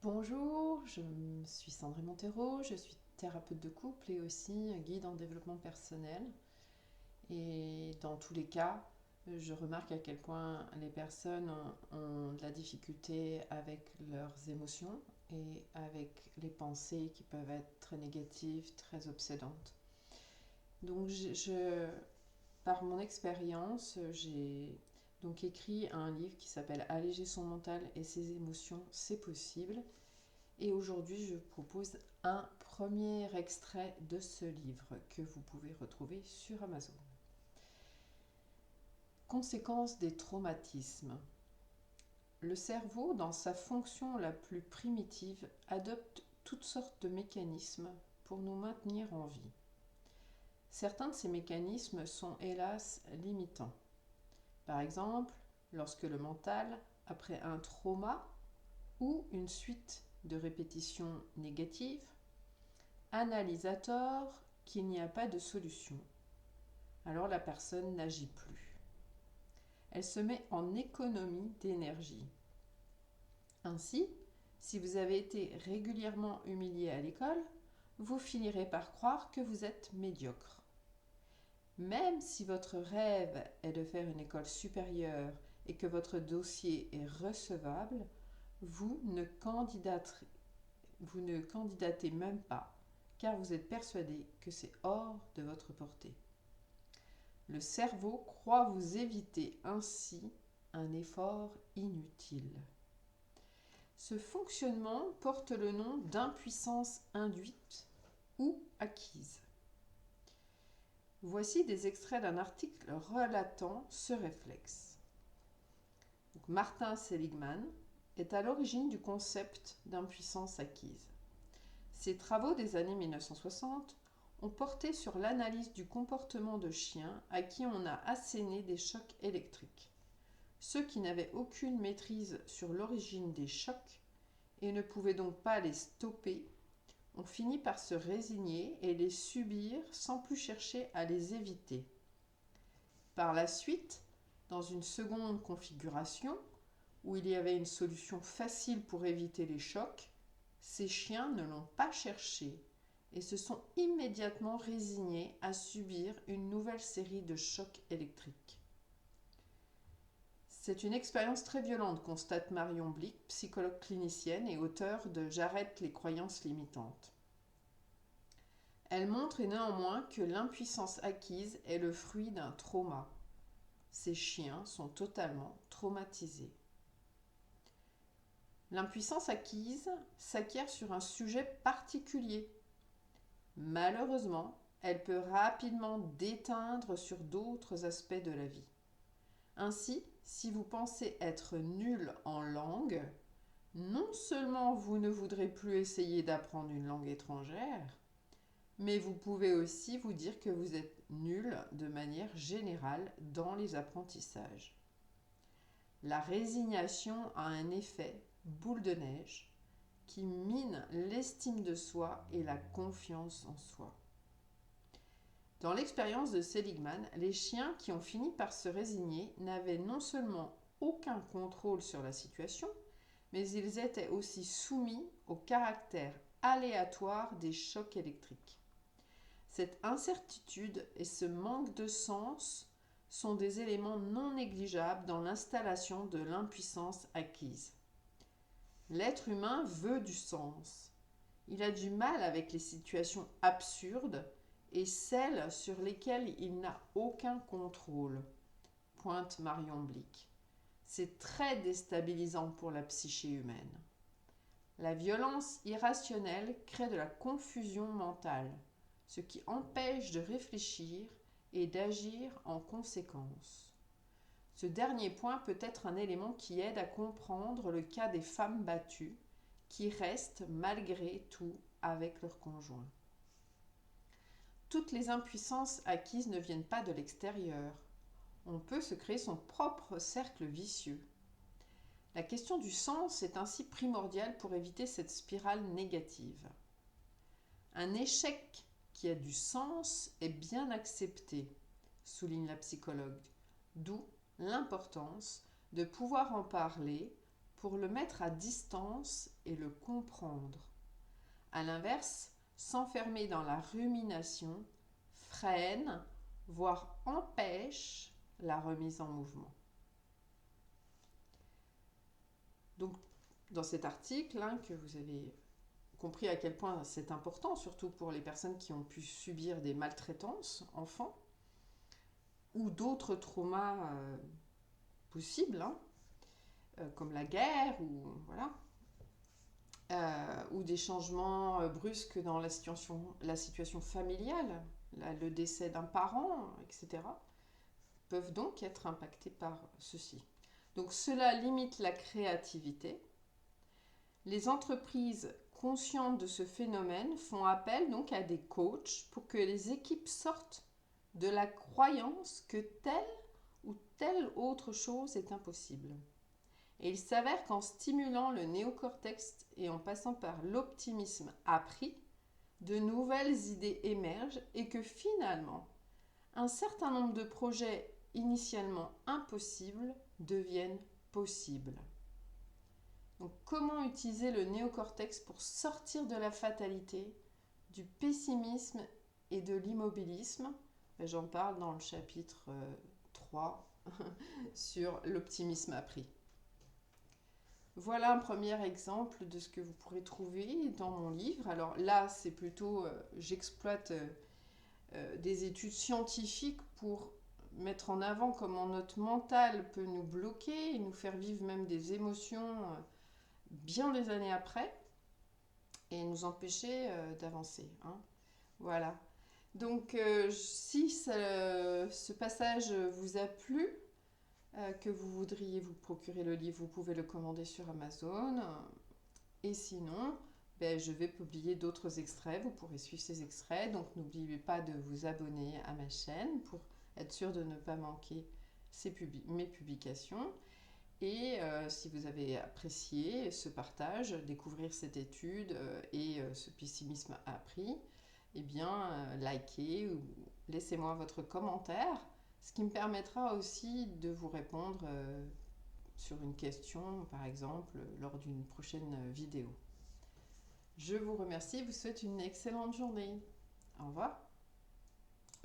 Bonjour, je suis Sandrine Montero, je suis thérapeute de couple et aussi guide en développement personnel. Et dans tous les cas, je remarque à quel point les personnes ont de la difficulté avec leurs émotions et avec les pensées qui peuvent être très négatives, très obsédantes. Donc, par mon expérience, j'ai donc écrit un livre qui s'appelle Alléger son mental et ses émotions, c'est possible. Et aujourd'hui, je vous propose un premier extrait de ce livre que vous pouvez retrouver sur Amazon. Conséquences des traumatismes. Le cerveau, dans sa fonction la plus primitive, adopte toutes sortes de mécanismes pour nous maintenir en vie. Certains de ces mécanismes sont hélas limitants. Par exemple, lorsque le mental, après un trauma ou une suite de répétitions négatives, analyse à tort qu'il n'y a pas de solution. Alors la personne n'agit plus. Elle se met en économie d'énergie. Ainsi, si vous avez été régulièrement humilié à l'école, vous finirez par croire que vous êtes médiocre. Même si votre rêve est de faire une école supérieure et que votre dossier est recevable, vous ne candidatez même pas, car vous êtes persuadé que c'est hors de votre portée. Le cerveau croit vous éviter ainsi un effort inutile. Ce fonctionnement porte le nom d'impuissance induite ou acquise. Voici des extraits d'un article relatant ce réflexe. Martin Seligman est à l'origine du concept d'impuissance acquise. Ses travaux des années 1960 ont porté sur l'analyse du comportement de chiens à qui on a asséné des chocs électriques. Ceux qui n'avaient aucune maîtrise sur l'origine des chocs et ne pouvaient donc pas les stopper ont fini par se résigner et les subir sans plus chercher à les éviter. Par la suite, dans une seconde configuration, où il y avait une solution facile pour éviter les chocs, ces chiens ne l'ont pas cherché et se sont immédiatement résignés à subir une nouvelle série de chocs électriques. C'est une expérience très violente, constate Marion Blick, psychologue clinicienne et auteure de J'arrête les croyances limitantes. Elle montre néanmoins que l'impuissance acquise est le fruit d'un trauma. Ces chiens sont totalement traumatisés. L'impuissance acquise s'acquiert sur un sujet particulier. Malheureusement, elle peut rapidement déteindre sur d'autres aspects de la vie. Ainsi, si vous pensez être nul en langue, non seulement vous ne voudrez plus essayer d'apprendre une langue étrangère, mais vous pouvez aussi vous dire que vous êtes nul de manière générale dans les apprentissages. La résignation a un effet boule de neige qui mine l'estime de soi et la confiance en soi. Dans l'expérience de Seligman, les chiens qui ont fini par se résigner n'avaient non seulement aucun contrôle sur la situation, mais ils étaient aussi soumis au caractère aléatoire des chocs électriques. Cette incertitude et ce manque de sens sont des éléments non négligeables dans l'installation de l'impuissance acquise. L'être humain veut du sens. Il a du mal avec les situations absurdes et celles sur lesquelles il n'a aucun contrôle, pointe Marion Blick. C'est très déstabilisant pour la psyché humaine. La violence irrationnelle crée de la confusion mentale, ce qui empêche de réfléchir et d'agir en conséquence. Ce dernier point peut être un élément qui aide à comprendre le cas des femmes battues qui restent malgré tout avec leur conjoint. Toutes les impuissances acquises ne viennent pas de l'extérieur. On peut se créer son propre cercle vicieux. La question du sens est ainsi primordiale pour éviter cette spirale négative. Un échec qui a du sens est bien accepté, souligne la psychologue, d'où l'importance de pouvoir en parler pour le mettre à distance et le comprendre. À l'inverse, s'enfermer dans la rumination freine, voire empêche la remise en mouvement. Donc, dans cet article, que vous avez compris à quel point c'est important, surtout pour les personnes qui ont pu subir des maltraitances enfants ou d'autres traumas possibles, comme la guerre ou des changements brusques dans la situation familiale, le décès d'un parent, etc., peuvent donc être impactés par ceci. Donc cela limite la créativité. Les entreprises conscientes de ce phénomène font appel donc à des coachs pour que les équipes sortent de la croyance que telle ou telle autre chose est impossible. Et il s'avère qu'en stimulant le néocortex et en passant par l'optimisme appris, de nouvelles idées émergent et que finalement, un certain nombre de projets initialement impossibles deviennent possibles. Donc, comment utiliser le néocortex pour sortir de la fatalité, du pessimisme et de l'immobilisme? J'en parle dans le chapitre 3 sur l'optimisme appris. Voilà un premier exemple de ce que vous pourrez trouver dans mon livre. Alors là, c'est plutôt, j'exploite des études scientifiques pour mettre en avant comment notre mental peut nous bloquer et nous faire vivre même des émotions bien des années après et nous empêcher d'avancer. Voilà. Donc si ce passage vous a plu, que vous voudriez vous procurer le livre, vous pouvez le commander sur Amazon. Et sinon, je vais publier d'autres extraits. Vous pourrez suivre ces extraits. Donc n'oubliez pas de vous abonner à ma chaîne pour être sûr de ne pas manquer mes publications. Et si vous avez apprécié ce partage, découvrir cette étude et ce pessimisme appris, likez ou laissez-moi votre commentaire. Ce qui me permettra aussi de vous répondre sur une question, par exemple, lors d'une prochaine vidéo. Je vous remercie et vous souhaite une excellente journée. Au revoir.